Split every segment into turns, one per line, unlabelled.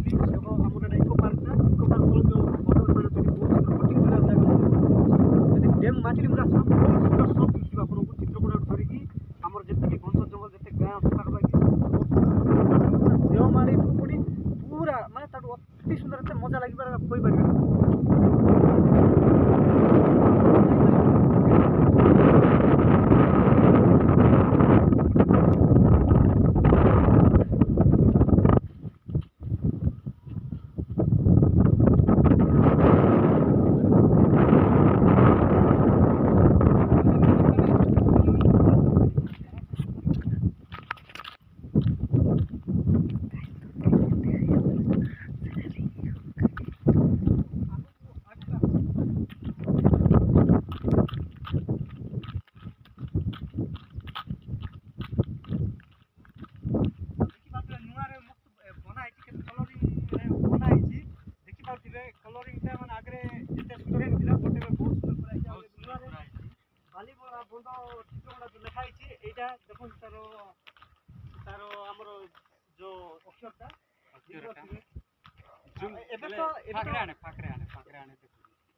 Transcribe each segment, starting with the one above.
भी देखो हमर इको पार्क ना इको पार्क बोल जो बड़ बड़ तो बहुत बोटिंग करा जागा डैम माटी मुरा सब बहुत सुंदर सब दिसबा आपन को चित्रकूट धरि की हमर जते घंटा जंगल जते गाँ पार बाकी देवमाली पुरी पूरा माने ताटो अति सुंदर एते मजा लागिबार कोई परिबे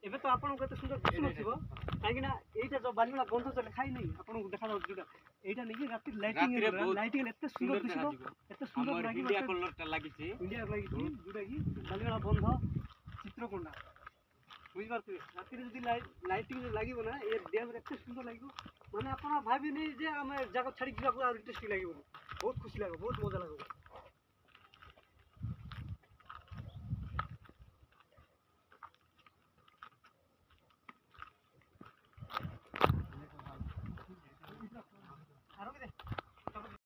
एबे तो आपन को सुंदर दिसुनथिबो काहे ना एटा जो बालीला गंध चले खाइ नै आपन को देखा दउ जोटा एटा नै राती लाइटिंग एते सुंदर दिसबो एते सुंदर लागि इंडिया कलर ता लागि छी इंडिया लागि छी जोटा की बालीला गंध चित्रकोंडा बुझ पारथि राती जदी लाइटिंग लागिबो ना ए डैम एते सुंदर लागिबो माने आपन भाबी नै जे हम जगह छाडी जिबा को इंटरेस्टिंग लागिबो बहुत खुशी लागो बहुत मजा लागो।